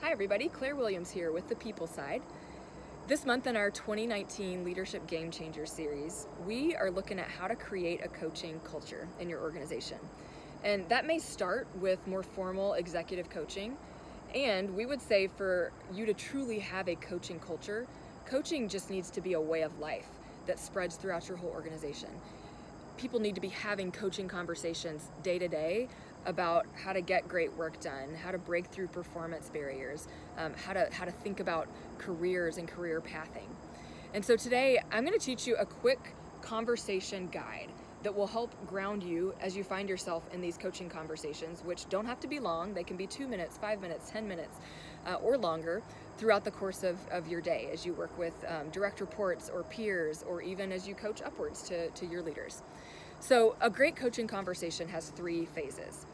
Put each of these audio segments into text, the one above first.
Hi everybody, Claire Williams here with the People Side. This month in our 2019 Leadership Game Changer series, we are looking at how to create a coaching culture in your organization. And that may start with more formal executive coaching. And we would say for you to truly have a coaching culture, coaching just needs to be a way of life that spreads throughout your whole organization. People need to be having coaching conversations day to day about how to get great work done, how to break through performance barriers, how to think about careers and career pathing. And so today I'm going to teach you a quick conversation guide that will help ground you as you find yourself in these coaching conversations, which don't have to be long. They can be 2 minutes, 5 minutes, 10 minutes, or longer throughout the course of your day as you work with direct reports or peers, or even as you coach upwards to your leaders. So a great coaching conversation has 3 phases.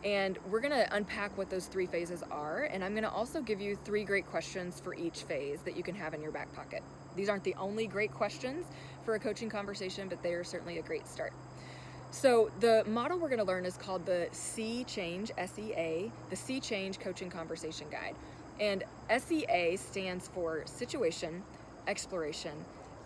And we're going to unpack what those 3 phases are, and I'm going to also give you 3 great questions for each phase that you can have in your back pocket. These aren't the only great questions for a coaching conversation, but they are certainly a great start. So the model we're going to learn is called the C Change, SEA, the C Change Coaching Conversation Guide. And SEA stands for Situation, Exploration,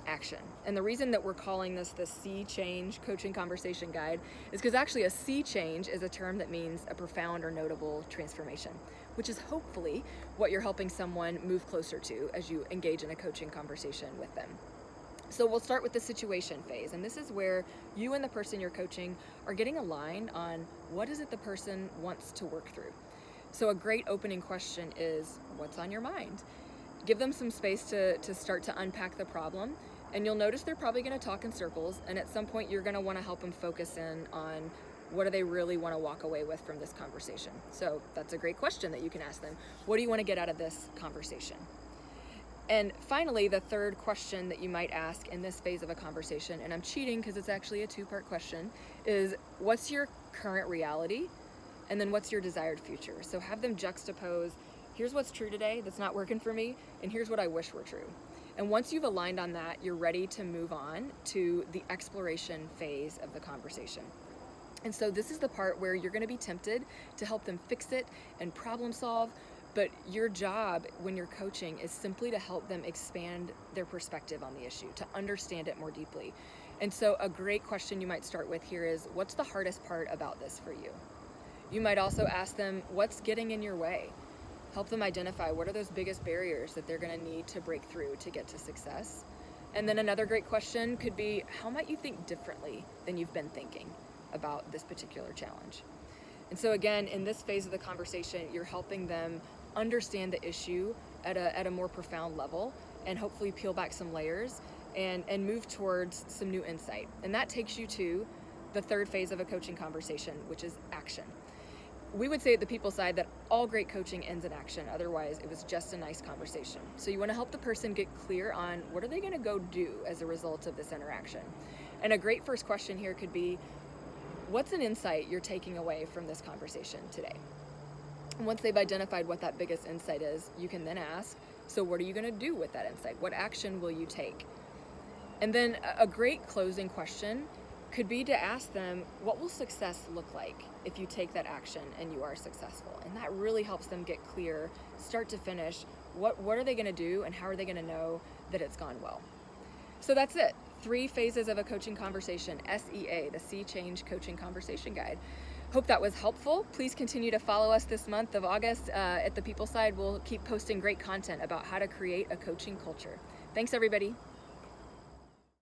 Action. And the reason that we're calling this the C Change Coaching Conversation Guide is because actually a C change is a term that means a profound or notable transformation, which is hopefully what you're helping someone move closer to as you engage in a coaching conversation with them. So we'll start with the situation phase, and this is where you and the person you're coaching are getting aligned on what is it the person wants to work through. So a great opening question is, what's on your mind? Give them some space to start to unpack the problem. And you'll notice they're probably going to talk in circles, and at some point you're going to want to help them focus in on what do they really want to walk away with from this conversation. So that's a great question that you can ask them. What do you want to get out of this conversation? And finally, the third question that you might ask in this phase of a conversation, and I'm cheating because it's actually a 2-part question, is what's your current reality? And then what's your desired future? So have them juxtapose, here's what's true today that's not working for me, and here's what I wish were true. And once you've aligned on that, you're ready to move on to the exploration phase of the conversation. And so this is the part where you're going to be tempted to help them fix it and problem solve, but your job when you're coaching is simply to help them expand their perspective on the issue, to understand it more deeply. And so a great question you might start with here is, what's the hardest part about this for you? You might also ask them, what's getting in your way? Help them identify what are those biggest barriers that they're going to need to break through to get to success. And then another great question could be, how might you think differently than you've been thinking about this particular challenge? And so again, in this phase of the conversation, you're helping them understand the issue at a more profound level, and hopefully peel back some layers and move towards some new insight. And that takes you to the 3rd phase of a coaching conversation, which is action. We would say at the People Side that all great coaching ends in action. Otherwise, it was just a nice conversation. So you want to help the person get clear on what are they going to go do as a result of this interaction. And a great first question here could be, what's an insight you're taking away from this conversation today? And once they've identified what that biggest insight is, you can then ask, so what are you going to do with that insight? What action will you take? And then a great closing question could be to ask them, what will success look like if you take that action and you are successful? And that really helps them get clear, start to finish, what are they going to do and how are they going to know that it's gone well? So that's it. 3 phases of a coaching conversation, SEA, the C Change Coaching Conversation Guide. Hope that was helpful. Please continue to follow us this month of August at the People Side. We'll keep posting great content about how to create a coaching culture. Thanks, everybody.